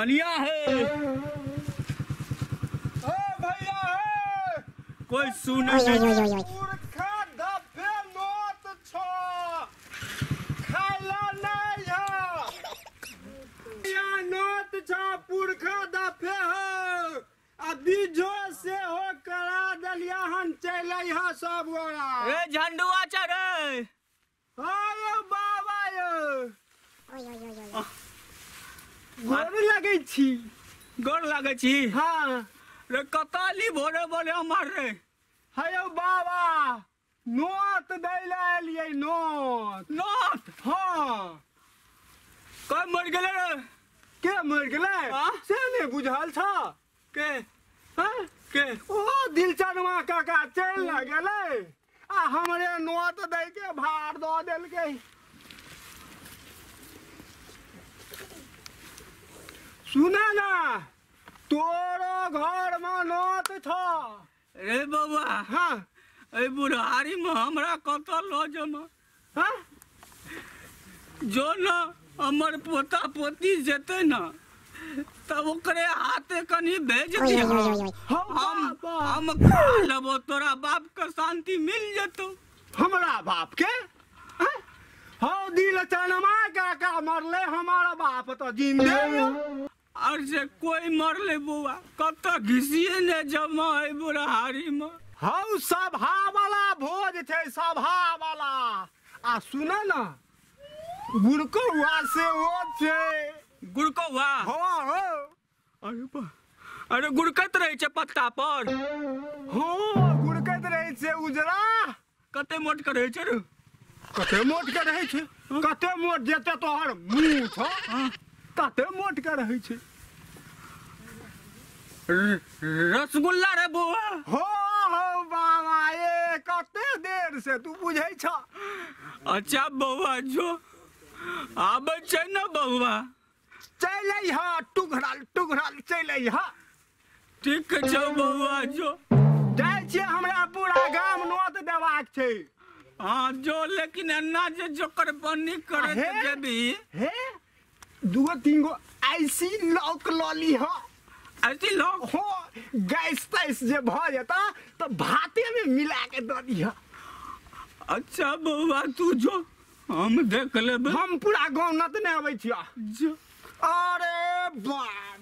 कनिया है भैया है कोई सुने नहीं। पुरखा दफे नोत छ खाइला नहीं है या नोत छ पुरखा दफे हो अभी जो से हो करा दलिया हम चले हा सब गोरा ए झंडुआ चढ़े आयो बाबा यो गोर लगे छी गोर लागे छी। हाँ रे कताली भोरे बोले हमार रे हेयो बाबा नोत दैले एलियै नोत नोत हाँ कोई मर गेले रे के मर गेलै हाँ? से नहीं बुझल छ के हाँ? के ओ दिलचरमा काका चल न गेलै आ हमरे नोत दै के भार दऽ देलकै। सुना ना तोरो घर में नोत छ रे बउआ हाँ ए बुढ़ारी में हमरा कत लो जमा हाँ जो न हमर पोता पोती जेते न तब ओकरे हाथे कनी भेज दिया हम खा लेबो तोरा बाप के शांति मिल जतो। हमरा बाप के हाँ? हो दिलचनमा काका मरले हमारा बाप तो जिंदे है। और से कोई मरले बुआ कत घिसिए ने जमा है बुढ़ारी में। हौ सभा वाला भोज थे सभा वाला आ सुन न गुड़कौआ से वो थे गुड़कौआ हो अरे बा अरे गुड़कत रहे छे पत्ता पर हो गुड़कैत रहे छे उजरा कते मोट करे छे रे कते मोट के रहे छे कते मोट जेते तोहर मुंह छ कते मोट के रहे छे रसगुल्ला रे बुआ हो बाबा ये कते देर से तू बुझै छ। अच्छा बउआ जो आबे छै न बउआ चलै हा टुघरल चलै हा ठीक छौ बउआ जो जाइ छियै हमरा पूरा गाम नोत देबाक छै। हाँ जो लेकिन अन्ना जे जोकर बन्नी करे हे? जेबी हे दूगो तीन गो ऐसी लौक लॉली हो ऐसी लोग हो गैस तैस जे भ जेता तो भाते में मिला के दऽ दिहा। अच्छा बउआ तू जो हम देख लेबे हम पूरा गाँव नत ने अबै छिया जो अरे बाप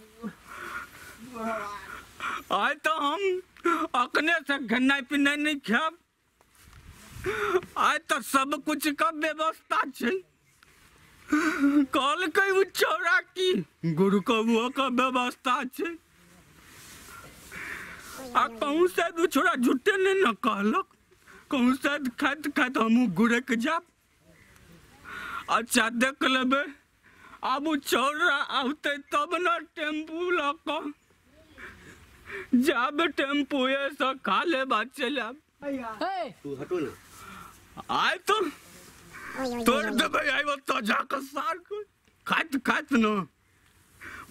आय तो हम अखने से गन्ना पिन्ना नहीं खाब आय तो सब कुछ का व्यवस्था छे कल कई चौरा की गुरु कबुआ का व्यवस्था छे आ कहूँ से दू छोरा झूठे ने न कहलक कहूँ से खात खात हमू गुरे के जाब। अच्छा देख लेबे अब चौरा आते तब न टेम्पू लक जब टेम्पू से खा ले बात चल तू हटो ना आय तो तोड़ देबे आइब तो जाकर सार को खात खात न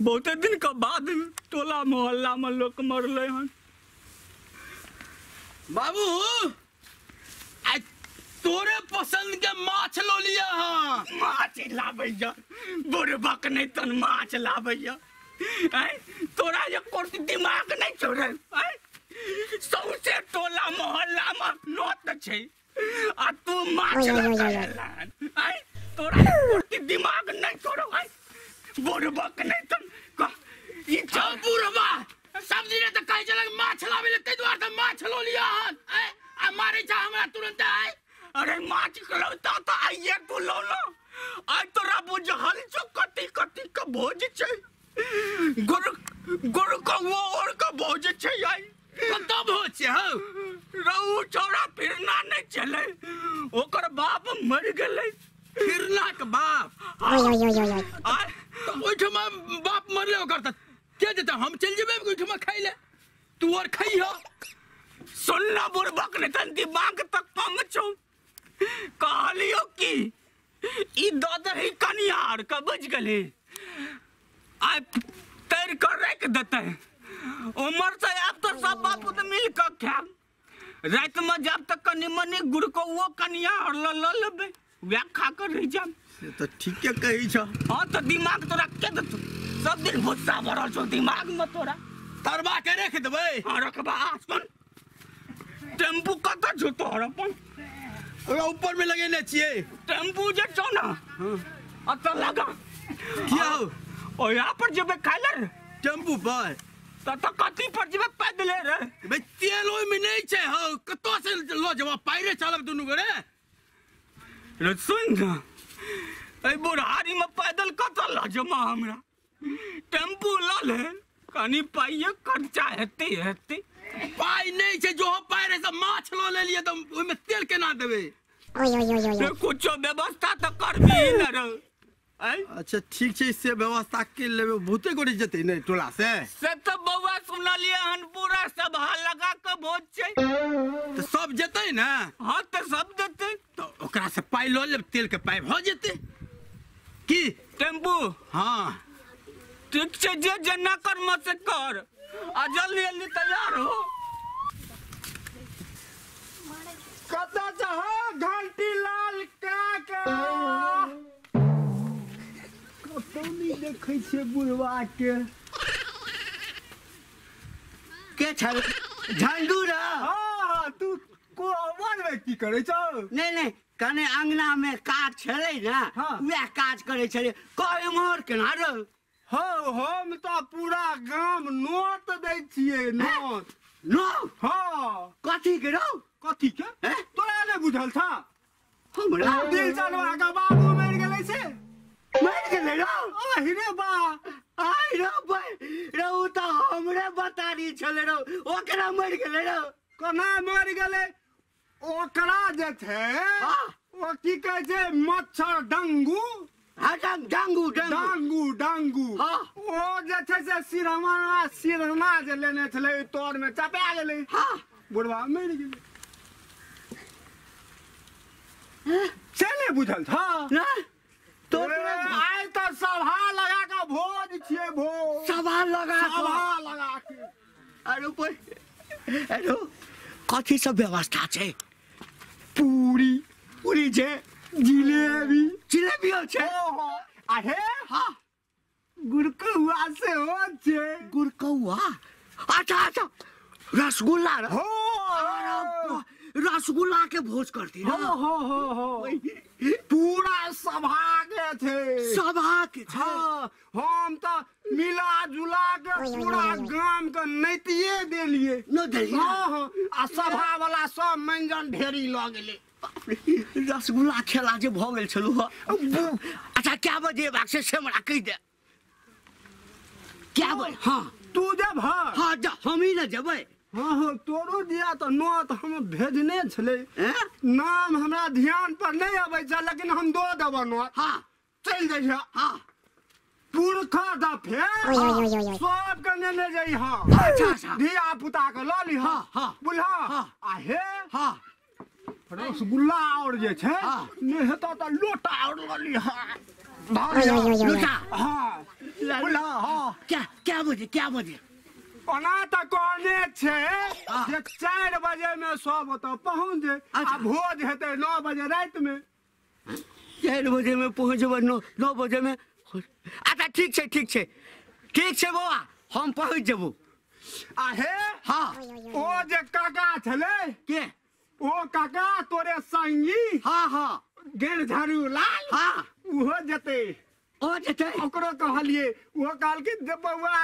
बहुते दिन के बाद टोला मोहल्ला में लोग मरले हन। बाबू आज तोरे पसंद के माछ लो लिया हाँ माछ लाबैया बुढ़बक नहीं तन माछ लाबैया तोरा ये कोर्स दिमाग नहीं छोड़े सौसे टोला मोहल्ला में नोत छे आ तू माछ लाबैला तोरा कोर्स दिमाग नहीं छोड़ो बुढ़बक नहीं तन ई चल बुढ़बा सब दिन तो कहे चला माछ लावे ले तै द्वार त माछ लो लिया हन आ मारे जा हमरा तुरंत आए अरे माछ खलौता तो आइए तू लो लो आज तोरा बुझल जो कटी कटी का भोज छे गुरु का वो और का भोज छे आई कत भोज छे हो रहू छोरा फिरना नहीं चले ओकर बाप मर गेले फिरना के बाप आ तो ओठमा बाप मरले ओकर त के देता हम चल जेबे ओठमा खाइ ले तू और खाई हो सुनना बुढ़बक ने तन दिमाग तक कम छो कहलियो की ई ददही कनियार का बज गले आ तैर कर रख देते उम्र से अब तो सब बापू तो मिल कर खा रात में जब तक कनी मनी गुड़ को वो कनिया और ल लेबे वे खा कर रह जा से तो ठीक है कही छ हां तो दिमाग तो रख के दे सब दिन गुस्सा भरल छौ दिमाग में तोरा। तरबा के रख देबै। हाँ रखबा। सुन टेम्पू कतऽ छौ तोहर अपन? ओकरा ऊपर में लगेने छियै। टेम्पू जे छौ ना अतऽ लगा। किया हो? ओ यहाँ पर जेबै खाय ले टेम्पू पर तो कथी पर जेबै पैदले रे? भाई तेल ओहि में नहीं छै हो, कतौ से लो जब पैरे चलब दुनू गोरे। रे सुन ना ए बुढ़ारी में पैदल कतऽ ल जमा हमरा? टेम्पू ल ले कनी पाइये खर्चा हेते। पाई नहीं छै जो पैरे से माछ लो ले लिए तो ओहि में तेल केना देबै? रे कुछो व्यवस्था तो करबी न रे। अच्छा ठीक है, इससे व्यवस्था के लेबे बहुते गोरे जते नहीं टोला से तो बउआ सुनलिए हन पूरा सभा लगा के भोज छै तो सब जते ना। हाँ तो सब देते तो ओकरा से पाई लो लेब, तेल के पाई भ जेते की टेम्पू। हाँ ठीक छै जे जना कर्म से कर आ जल्दी जल्दी तैयार हो। कतऽ चाहो घंटी लाल काका? कतौ नहीं देखै छियै बुढ़वा के छल झंडू रे। हाँ तू कोवर में की करे छौ? नहीं कने अंगना में काज छले ना, वह काज करे छले। कई मोर केना रे? हो हम तो पूरा गांव नोट दै छियै। नोट नो हाँ कथी के रो? कथी के तोरा नहीं बुझल था? हमरा दिल चलवा के बाबू मर गेलै से मर गेलै रो। आहि रे बा आई रो भाई रो तो हमरे बतारी छले रो, ओकरा मर गेलै रो। कोना मर गेलै? ओकरा जे छै ओ की कहै छै मच्छर डंगू। हाँ डांगू हाँ ओ जे छै से सिरहना जे लेने छलै तोड़ में चपा गेलै। हाँ बुढ़वा मर गेलै से नहीं बुझल था? तो आइ तो सभा लगा के भोज छियै। भोज सभा लगा के अरे कथी सब व्यवस्था छै? पूरी छै, जिलेबी छै। अरे हाँ गुड़कौआ से हो छै। गुड़कौआ? अच्छा रसगुल्ला हो रसगुल्ला के भोज करती ना। हो पूरा सभा के थे। हाँ हम तो मिला जुला के पूरा गांव के नैतिये देलिए। हाँ आ सभा वाला सब मंजन ढेरी ल गेले। रसगुल्ला खेला जे भ गेल छलु। अच्छा क्या बजे बाक से हमरा कहि दे क्या बजे? हाँ तू जब हाँ हम ही न जेबै। हाँ तोरो दिया तो नोट हम भेजने छले। नाम हमरा ध्यान पर नहीं आवे छै लेकिन हम दो देबो नोट। हाँ चल जाइ। हाँ पुरखा दफे सब के नेने जाइ। हाँ अच्छा धिया पुता के ल ली। हाँ बुझा आहे रसगुल्ला और जे छै ने हेता त लोटा और ल ली। लोटा हाँ बुझा। हाँ क्या बजे? ओना तो कहने छे जे 4 बजे में सब ओतऽ पहुँच जाए। आ भोज हेतै 9 बजे रात में। 4 बजे में पहुँचबै 9 बजे में। अच्छा ठीक छै बौआ हम पहुँच जेबो। आहे हाँ ओ जे काका छले के ओ काका तोरे संगी। हाँ गेल झाड़ू लाल। हाँ उहो जते ओ जते ओकरो कहलिए। वो कहल कि बउआ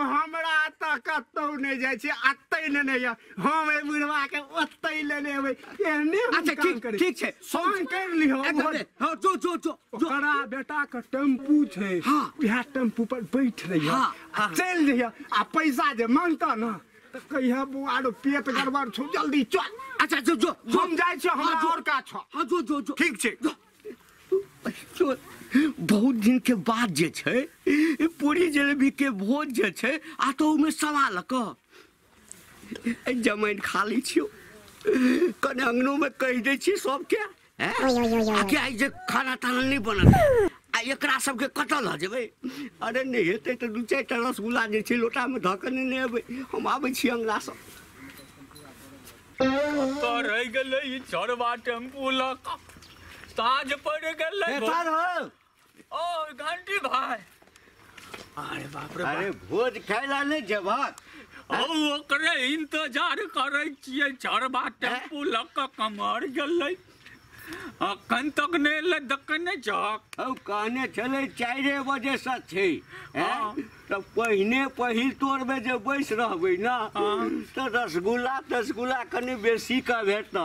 हमरा त कतौ नहीं जाय छै अतै लेने या हम ए बुढ़वा के ओतै लेने अबै एहने। अच्छा ठीक छै फोन कर लिहो। हाँ जो ओकरा बेटा के टेम्पू छै। हाँ वह टेम्पू पर बैठ रहिया आ चल जइया। आ पैसा जे मांगता ना तो कहिया बुआ रो पेट गड़बड़ छौ जल्दी चल। अच्छा जो हम जाय छी हमरा और का छ। हाँ जो ठीक छै। बहुत दिन के बाद जे छै पूरी जलेबी के भोज जे छै आ तो में सवाल क जमाइन खा ली छियो। कने अंगनो में कह दे छी सब के क्या जे खाना ताना नहीं बनल आ एकरा सब के कतल ल जेबै? अरे नहीं हेतै तो 2-4 टा रसगुल्ला जे छै लोटा में धक ने अबै। हम आबै छी अंगला से। तो रह गेलै ई चरवा टेम्पू ल साँझ पड़ गेलै। हो ओ घंटी भाई अरे बाप रे अरे भोज खाइला नहीं जेबक ओकरे इंतजार करे छियै चरबा टेम्पू लग के कमर गेलै अखन तक नहीं ले दकने चक हम कहने चले 4 बजे से छै तो पहिल तोर में जे बैस रहबै ना तो रसगुल्ला कनी बेसी का भेटता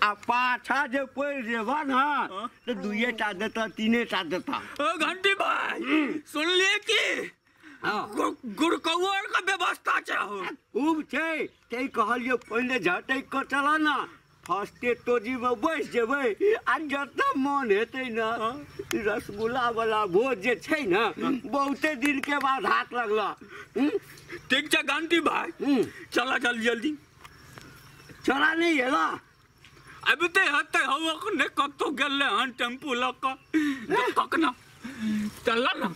आ पाछा जे पड़ जेबा ना तो 2टा देता 3टा देता। ओ घंटी भाई सुन लिए कि गुड़कौर का व्यवस्था चाहो खूब छै ते कहलियो पहले झटै क चला ना फर्स्टे तोजी में बैस जेबै आ जतना मन हेतै ना रसगुल्ला वाला भोज जे छै ना बहुते दिन के बाद हाथ लगला। ठीक छै घंटी भाई चला जल्दी चला नहीं हेला अभी ते हते हम ने कतो गेले हन टेम्पू लग के ककना चला ना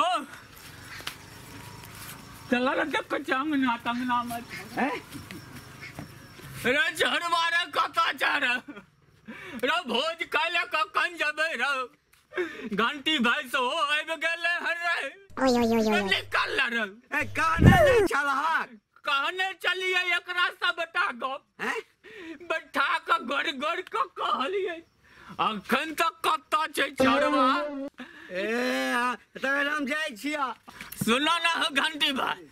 ओ चला ना देख चांगना तंगना मत है रे झरवारे कता चार रे भोज काले कखन जबे रे घंटी भाई से हो आबि गेले हर रे निकल रे ए काने नहीं चला कहने चलिए एकरा से बेटा गप हैं बैठा के गड़ के कहलिए अखन तक कता छै चरवा ए तो हम जाय छिया सुनो ना घंटी भाई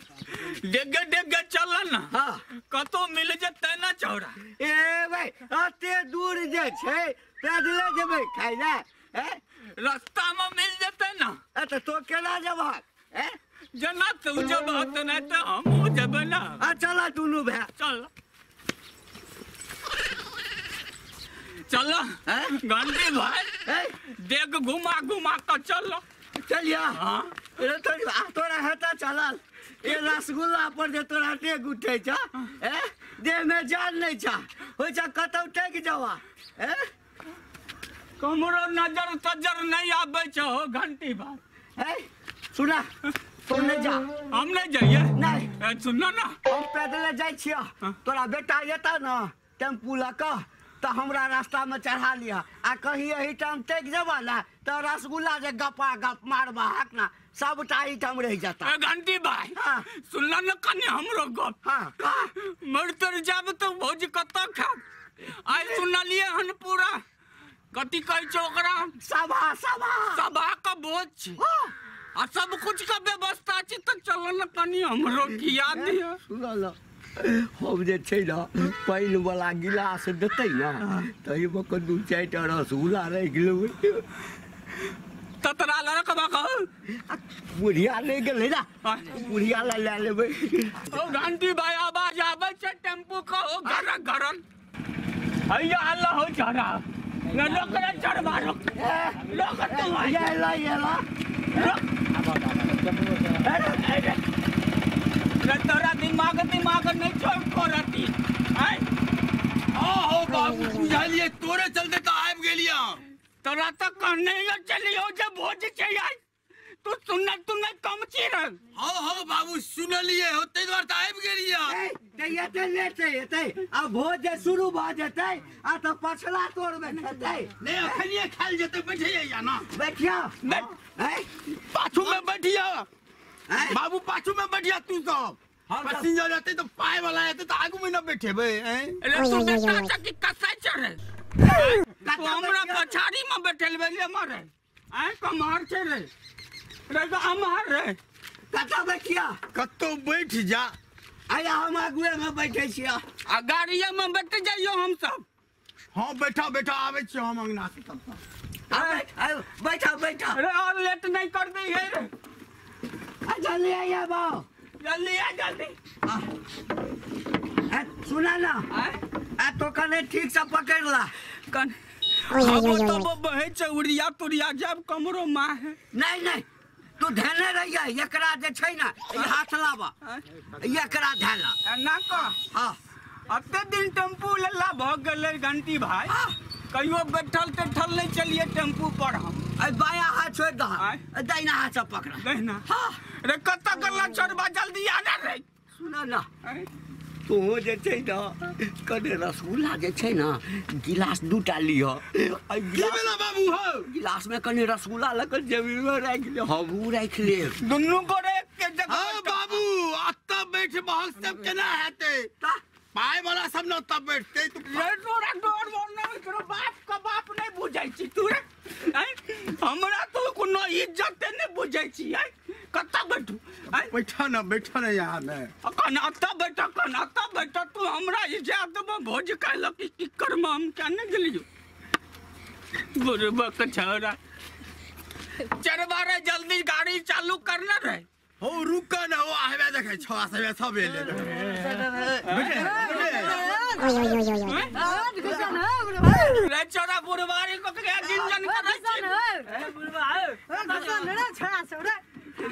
डेगे चल ना हां कतो मिल जते ना चौड़ा ए भाई अते दूर जे छै पैदले जेबै खाइला हैं रास्ता में मिल जते ना तो केना जेबा हैं जना तू जब हत ना तो हम जब ना चला दुनू भै चलो घंटी भाई देख घुमा कर चलो चलिया हाँ तोरा हेता चलल ये रसगुल्ला पर जे तोरा टेक उठे छ देह में जान नहीं छ होय छ कतौ टेक जावा कमरो नजर तजर नहीं आबे छ हो घंटी भाई सुना तू नहीं जा हम नहीं जाइए नहीं सुनो ना हम पैदल जाय छिया तोरा बेटा येता ना टेम्पू ला का तो हमरा रास्ता में चढ़ा लिया आ कहीं यही टाइम टेक जबा ना तो रसगुल्ला जे गपा गप मारबा हाक ना सबटा ही टाइम रह जाता घंटी भाई सुनला न कने हमरो गप मर तर जाब तो भोज कत खा आई सुनलिए हन पूरा कति कह चोकरा सभा का भोज आ सब कुछ का व्यवस्था छै तो चलो न कनी हमरो किया दिया सुन हम जे छै ना पानि वाला गिलास देतै ना तही में को 2-4टा रसगुल्ला रह गेलै ततरा लड़कबा कह बुढ़िया ले गेलै ना बुढ़िया ला ले लेबै ओ घंटी भाई आवाज आबै छै टेम्पू का हो गरन हैया हल्ला हो चढ़ा न लोकरा चढ़वा रोक तू ये ला तोरा दिमाग नहीं छोड़ को रहती हो बाबू बुझलिए तोरे चलते तो आबि गेलिया तोरा तो कहने चलियो जब भोज छै आई तू सुनने कम छी रे हो बाबू सुनलिए होते द्वार तो आबि गेलिया ते लेट हेतै आ भोज शुरू भ जेतै आ तो पछला तोड़ में खेतै नहीं अखनिए खाल जेते बैठिए या ना बैठिया पाछू में बैठिया बाबू पाछू में बैठिया तू सब पैसेंजर रहते तो पाए वाला रहते तो आगू में न बैठे बे अरे तू देखता छ कि कसा चढ़े तू हमरा पछाड़ी में बैठल बेले मारे कमार छै रे तो हमार रे कता बैठिया कतो बैठ जा आया हम आगुए में बैठे छिया आ गाड़िया में बैठ जाइयो हम सब हां बैठा आवे छी हम अंगना से तब बैठा अरे और लेट नहीं कर दी है रे जल्दी आइए बाओ जल्दी आ जल्दी सुना ना तो कने ठीक से पकड़ ला कन अब तो बहे चौड़िया तुरिया जब कमरो मां है नहीं तू धने रहिया एकरा जे छै ना हाथ लाबा एकरा धैला ना का हां अते दिन टेम्पू लल्ला भ गेले घंटी भाई कहियो बैठल नहीं चलिए टेम्पू पर हम बाया हाथ छोड़ दहा दाहिना हाथ से पकड़ा दाहिना रे कत्ता गल्ला चढ़वा जल्दी आना रे सुना ना तू जे छै ना कने रसगुल्ला जे छै ना गिलास 2टा लियो की भेला बाबू हो गिलास में कने रसगुल्ला लकर जमीन में रख ले हमहू रख ले दुनू को एक के जगह हाँ बाबू अत्ता बैठ बहुत सब केना हेते पाए वाला सब न तब बैठते तू रे तोरा डर बोलना तोरा बाप का बाप नहीं बुझाई छी तू रे हमरा तो कोनो इज्जत नहीं बुझाई छी कत्ता बैठू बैठा ना यहाँ में कनाता बैठा तू हमरा इज्जत में भोज खाइल की कर्म हम क्या नहीं गेलियो बुरबक छौरा चरबारे जल्दी गाड़ी चालू करना रे हो रुका ना हो आवे देखे छवा से सब ले रे छोरा बुरबारी को क्या गिनजन कर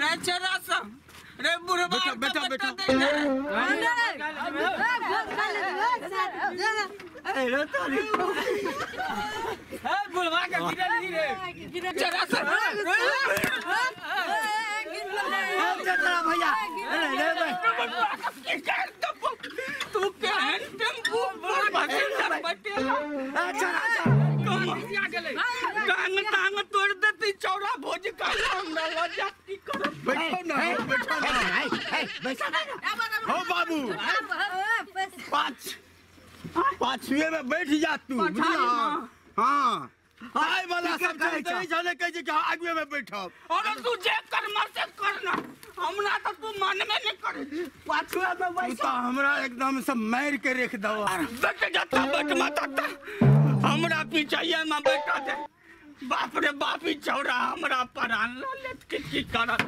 रे छोरा सब रे बुरबा बेटा अरे तारी बुरबा का गिरा छोरा सब चला भैया तू क्या टेम्पू टांग तोड़ देती चौरा भोज का बैठो ना हो बाबू पांचवे में बैठ जा तू हाँ आए वाला सब नहीं जाने कहे कि आगे में बैठो और तू जे कर्म से करना हमरा तो तू मन में नहीं कर पाछुआ में तो हमरा एकदम से मार के रख दो बैठ जाता बैठ माता हमरा पीछे में बैठा दे बाप रे बाप ही चौरा हमरा परान लेत की करत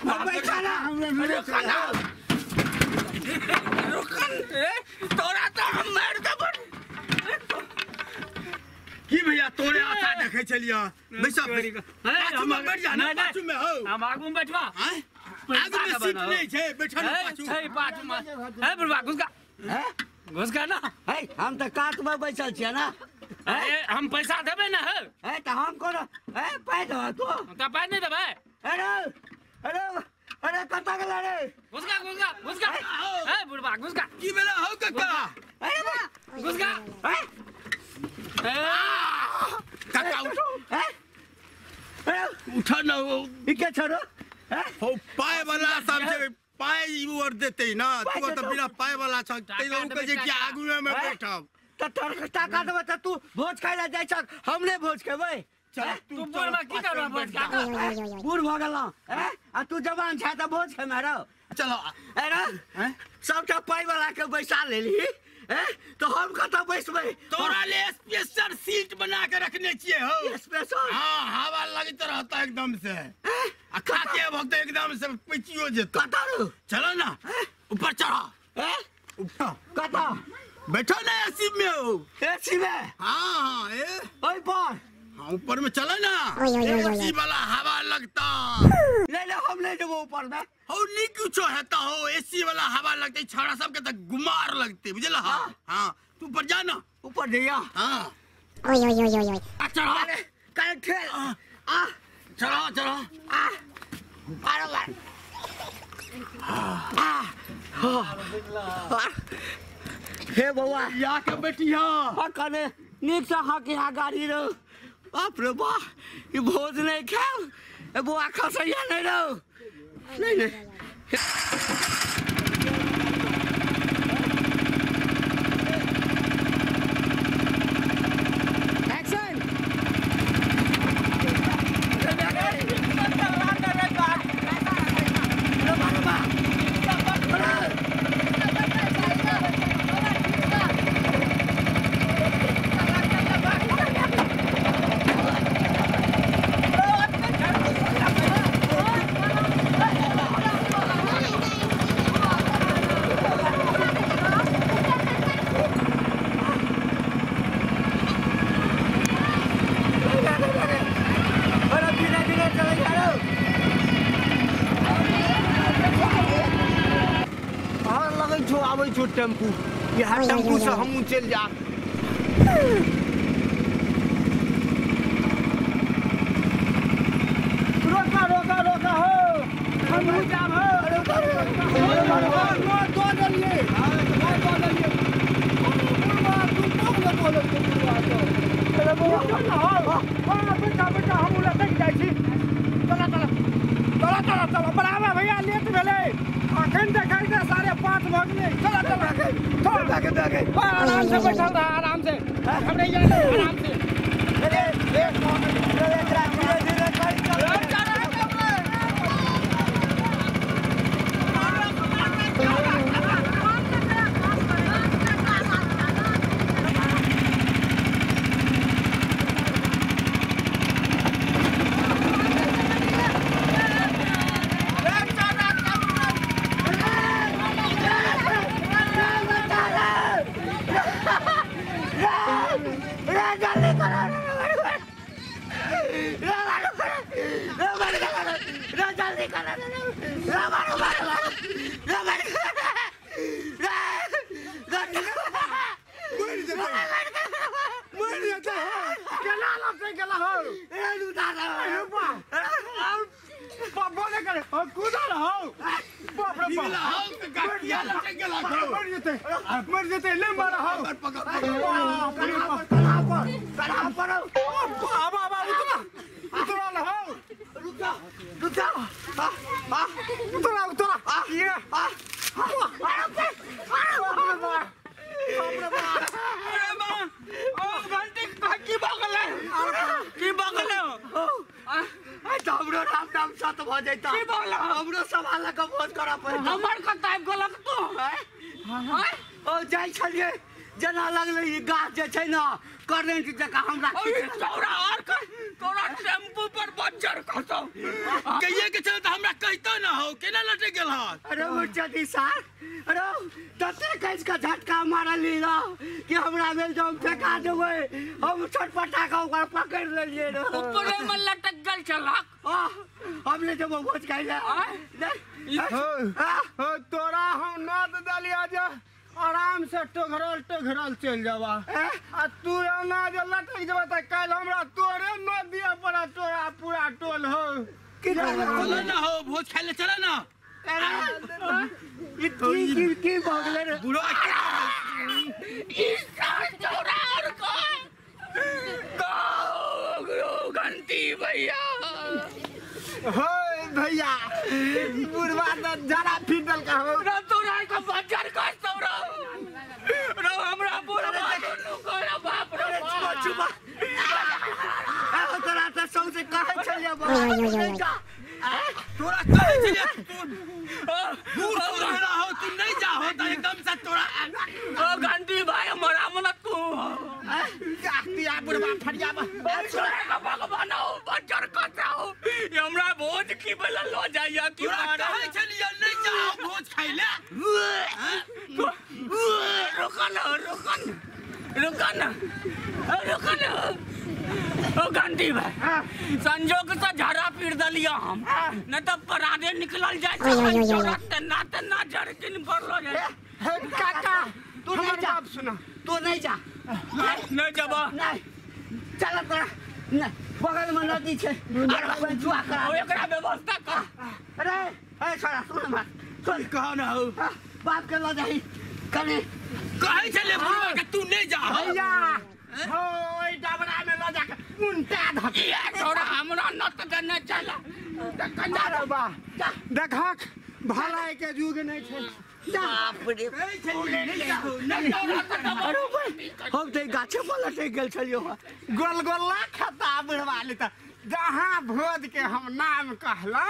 बैठा ना रुकन रे तोरा तो हम मार देब की भैया तोरे आशा देखे चलिया बैसा पाछू में बैठ जा ना पाछू में हो हम आगू में बैठवा आगू में सीट नहीं छे बैठा ना पाछू पाछू में है बुढ़वा घुसका ना है हम तो काट में बैठल छियै ना हम पैसा देबे ना है तो हम कोनो पाइ दो तो पाइ नहीं देबे अरे कता गेला रे घुसका है बुढ़वा घुसका की बेला हो काका घुसका काका उठा ना हो इके छोड़ो हो पाए वाला सब जे पाए और देते ना तू तो बिना पाए वाला छ ते लोग के जे कि आगू में बैठब त तोर टाका देबे त तू भोज खाइ ला जाइ छ हमने भोज खेबै तू बोलबा की करबा भोज का बूढ़ भ गेलौ आ तू जवान छ त भोज खेमे रहो चलो अरे सबटा पाइ वाला के बैसा लेली तो हम कता बैसबै तोरा ले स्पेशल सीट बना के रखने छिए हो स्पेशल हां हवा लगत रहता एकदम से आ खाते वक्त एकदम से पिचियो जेतो कता चलो ना ऊपर चढ़ो ऊपर कता बैठो ना एसी में हो एसी में हां ओइ पर हाँ ऊपर में चलो ना एसी वाला हवा लगता ले हम ले जब ऊपर में हो नहीं कुछ होता हो एसी वाला हवा लगते छाड़ा सब के तक गुमार लगते बुझला हां तू ऊपर जा ना ऊपर जइया हां चलो कर खेल चलो हे बउआ या के बैठिया कने नीक से हक यहाँ गाड़ी रो बाप रे बा ये भोज नहीं खाओ ए बुआ खसैया नहीं रो नहीं टेम्पू यहाँ टेम्पू से हम चल जा रोका हो हम जाम हो आराम से बैठल रहा, आराम से घबराई जाए, आराम से। जना लगले ई गाछ जे छै न करेंट जका हमरा तोरा और तोरा टेम्पू पर बज्जर खसौ कहिए के चल त हमरा कहतो न हो केना लटे गेल ह अरे उचती सर अरे तते कैस का झटका मारली न कि हमरा भेल जो फेंका देबै हम छटपटा के ओकर पकड़ लेलिए न ऊपर में लटक गेल छलक हमने जब भोज खाइले तोरा हम नद दलिया जे आराम से टघरल चल जावा आ तू ना जे लटक जबा त काल हमरा तोरे नद दिया पड़ा तोरा पूरा टोल हो कि चलो ना हो भोज खाइले चलो ना की भगले रे बुढ़ो चौरा और को घंटी भैया हो भैया बुढ़वा त जरा फिटल का हो ना तोरा को बज्जर खसौ रो हमरा बुढ़वा को बाप रे चुपा तोरा त सौसे कहै छलिए तोरा कहै छलिए दूर तोरा हो तू नहीं जा हो त एकदम से तोरा ओ घंटी भाई हमरा मन तू दिया बुढ़वा फरियाबा छोरा का भगवान हो बज्जर खसौ हमरा भोज की बेला लो जाइया कि कहै छलिए नहीं जाओ भोज खाइले रुकन ओ घंटी भाई संजोग से झाड़ा पीट दलिया हम न तो परादे निकलल जाए ना जड़ किन पड़लो जाए काका तू नहीं जा सुना तू नहीं जा नहीं जबा नहीं चल तोरा नहीं बगल में नदी छे अरे जुआ करा एकरा व्यवस्था कर अरे ए छोरा सुन मत सुन कहा ना हो बाप के लो जाई कने कहै छले बुढ़वा के तू नहीं जा भैया हो ओइ डबरा में ल जाके उल्टा धकिया छोरा हमरा नत देने चला कंदा बा देखक भलाई के जुग नहीं छे बाप रे हम तो गाछे पर लटक गेल छलियो गोलगोला खाता बुढ़वाली त जहाँ भोज के हम नाम कहला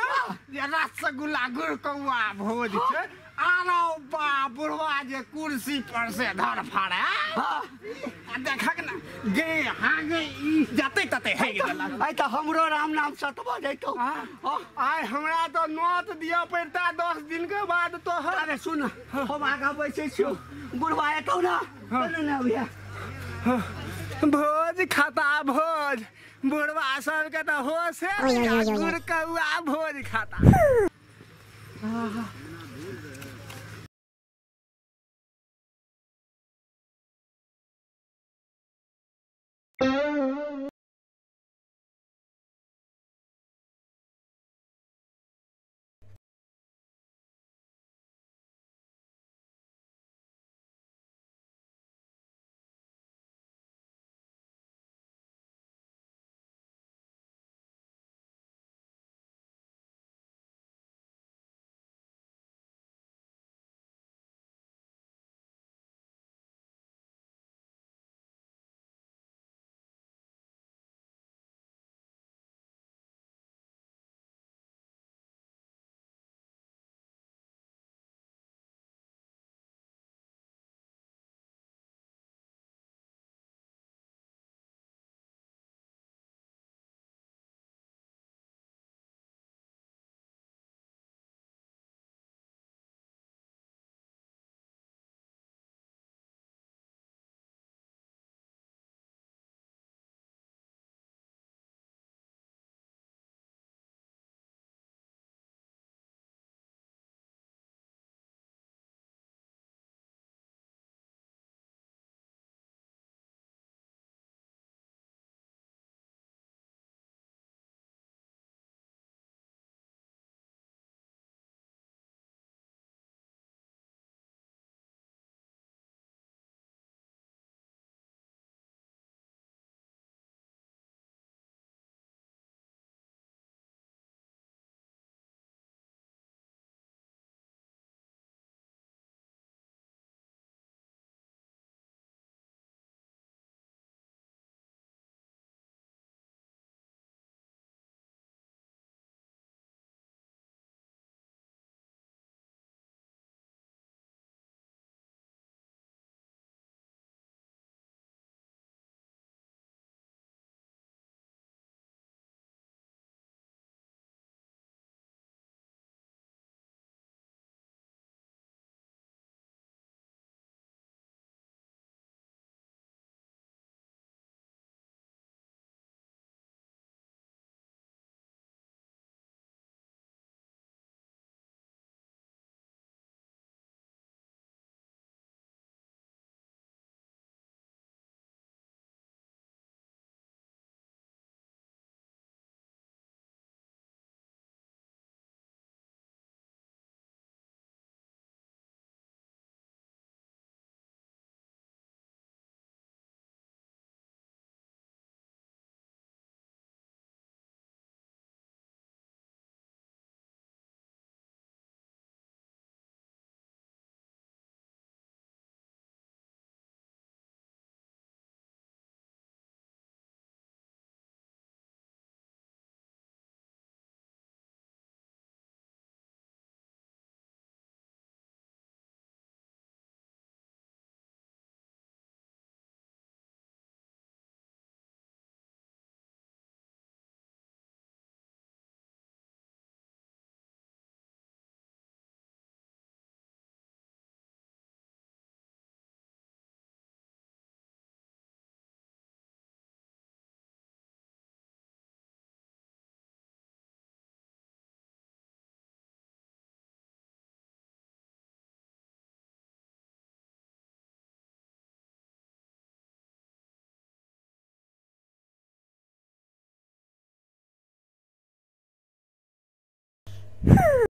जे रसगुल्ला गुड़ कौआ भोज छे आनो बा बुढ़वा जे कुर्सी पर से धर फाड़े आ देखक ना गे हाँ गे ई जते तते है गेला आई तो हमरो राम नाम सतबा जैतो आय हमरा तो नोत दिया पड़ता 10 दिन के बाद तो अरे सुन हम आगा बैठे छियो बुढ़वा एतौ ना चल ना भैया भोज खाता भोज बुढ़वा सब के तो होश है गुड़ कौआ भोज खाता